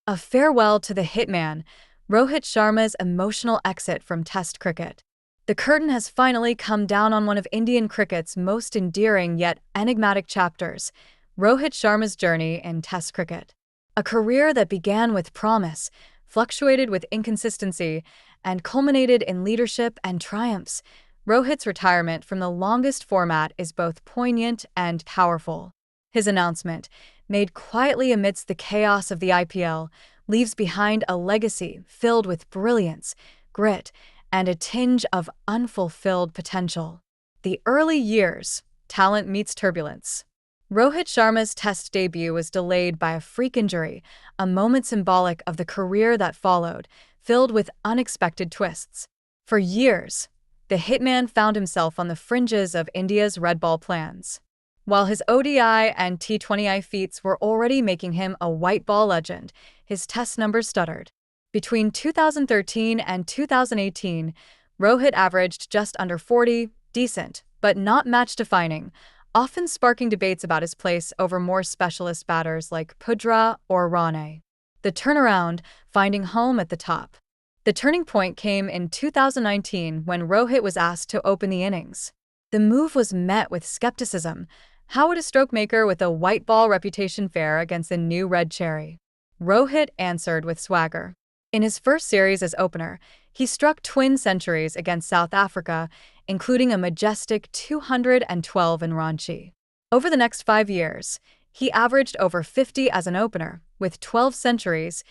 A farewell to the hitman, Rohit Sharma's emotional exit from Test cricket. The curtain has finally come down on one of Indian cricket's most endearing yet enigmatic chapters, Rohit Sharma's journey in Test cricket. A career that began with promise, fluctuated with inconsistency, and culminated in leadership and triumphs. Rohit's retirement from the longest format is both poignant and powerful. His announcement, made quietly amidst the chaos of the IPL, leaves behind a legacy filled with brilliance, grit, and a tinge of unfulfilled potential. The early years, talent meets turbulence. Rohit Sharma's Test debut was delayed by a freak injury, a moment symbolic of the career that followed, filled with unexpected twists. For years, the hitman found himself on the fringes of India's red ball plans. While his ODI and T20I feats were already making him a white ball legend, his Test numbers stuttered. Between 2013 and 2018, Rohit averaged just under 40, decent, but not match-defining, often sparking debates about his place over more specialist batters like Pudra or Rane. The turnaround, finding home at the top. The turning point came in 2019 when Rohit was asked to open the innings. The move was met with skepticism. How would a stroke maker with a white ball reputation fare against a new red cherry? Rohit answered with swagger. In his first series as opener, he struck twin centuries against South Africa, including a majestic 212 in Ranchi. Over the next 5 years, he averaged over 50 as an opener, with 12 centuries,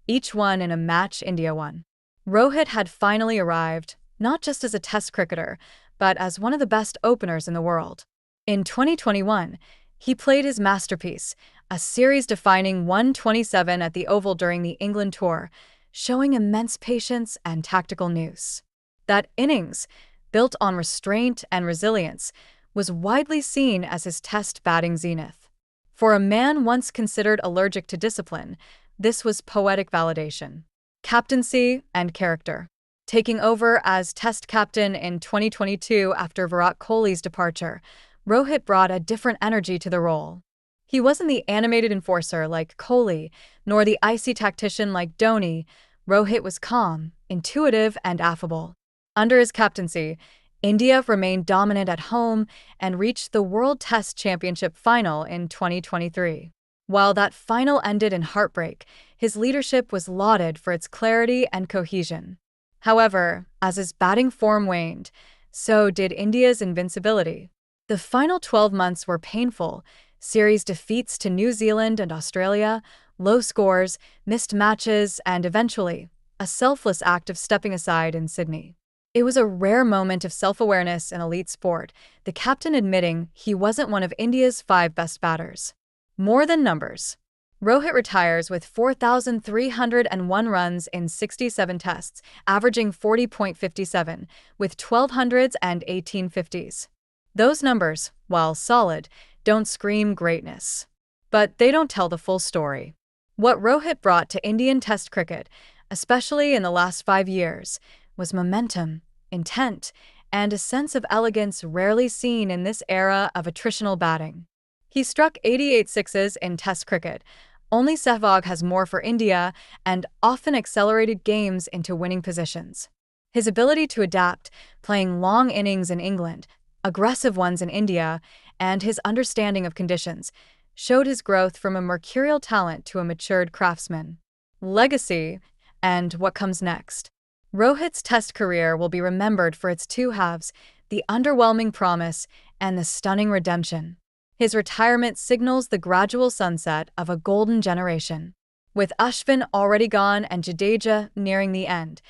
each one in a match India won. Rohit had finally arrived, not just as a Test cricketer, but as one of the best openers in the world. In 2021, he played his masterpiece, a series-defining 127 at the Oval during the England tour, showing immense patience and tactical nous. That innings, built on restraint and resilience, was widely seen as his Test batting zenith. For a man once considered allergic to discipline, this was poetic validation. Captaincy and character. Taking over as Test captain in 2022 after Virat Kohli's departure, Rohit brought a different energy to the role. He wasn't the animated enforcer like Kohli, nor the icy tactician like Dhoni. Rohit was calm, intuitive, and affable. Under his captaincy, India remained dominant at home and reached the World Test Championship final in 2023. While that final ended in heartbreak, his leadership was lauded for its clarity and cohesion. However, as his batting form waned, so did India's invincibility. The final 12 months were painful, series defeats to New Zealand and Australia, low scores, missed matches, and eventually, a selfless act of stepping aside in Sydney. It was a rare moment of self-awareness in elite sport, the captain admitting he wasn't one of India's 5 best batters. More than numbers. Rohit retires with 4,301 runs in 67 tests, averaging 40.57, with 1,200s and 1850s. Those numbers, while solid, don't scream greatness. But they don't tell the full story. What Rohit brought to Indian Test cricket, especially in the last 5 years, was momentum, intent, and a sense of elegance rarely seen in this era of attritional batting. He struck 88 sixes in Test cricket. Only Sehwag has more for India, and often accelerated games into winning positions. His ability to adapt, playing long innings in England, aggressive ones in India, and his understanding of conditions, showed his growth from a mercurial talent to a matured craftsman. Legacy, and what comes next. Rohit's Test career will be remembered for its 2 halves, the underwhelming promise and the stunning redemption. His retirement signals the gradual sunset of a golden generation. With Ashwin already gone and Jadeja nearing the end,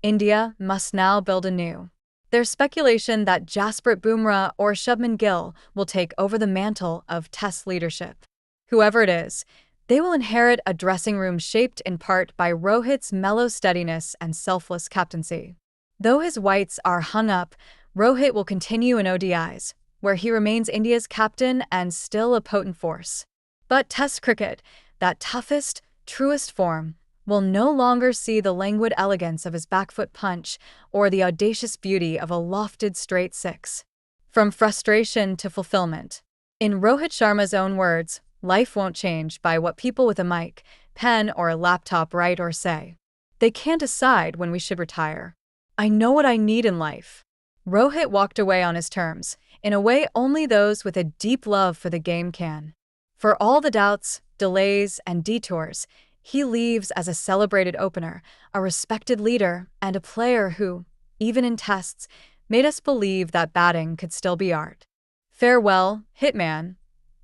India must now build anew. There's speculation that Jasprit Bumrah or Shubman Gill will take over the mantle of Test leadership. Whoever it is, they will inherit a dressing room shaped in part by Rohit's mellow steadiness and selfless captaincy. Though his whites are hung up, Rohit will continue in ODIs, where he remains India's captain and still a potent force. But Test cricket, that toughest, truest form, will no longer see the languid elegance of his back-foot punch or the audacious beauty of a lofted straight 6. From frustration to fulfillment. In Rohit Sharma's own words, Life won't change by what people with a mic, pen, or a laptop write or say. They can't decide when we should retire. I know what I need in life. Rohit walked away on his terms, in a way only those with a deep love for the game can. For all the doubts, delays, and detours, he leaves as a celebrated opener, a respected leader, and a player who, even in tests, made us believe that batting could still be art. Farewell, Hitman.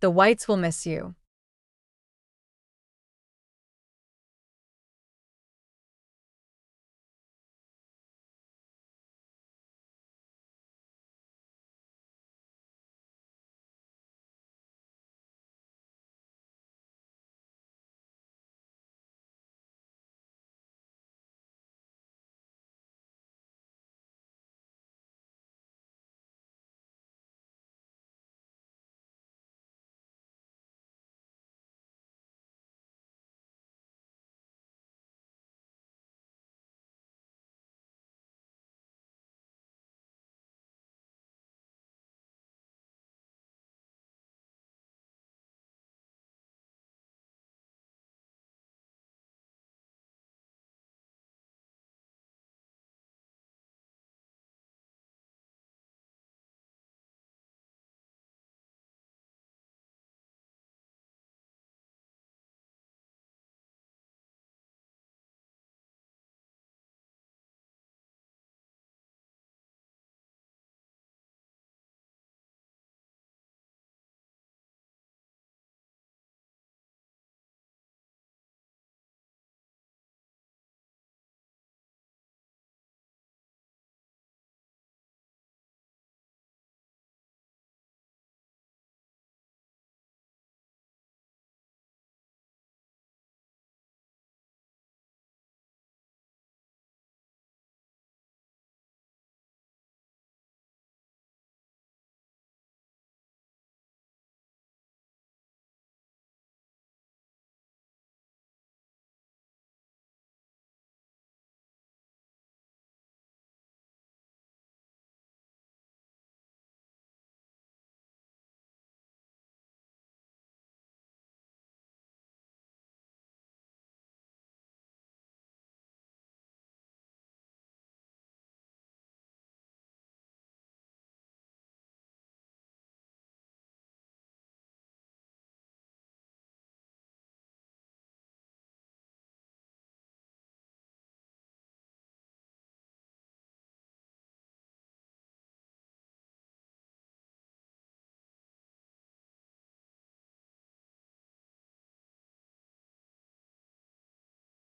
The Whites will miss you.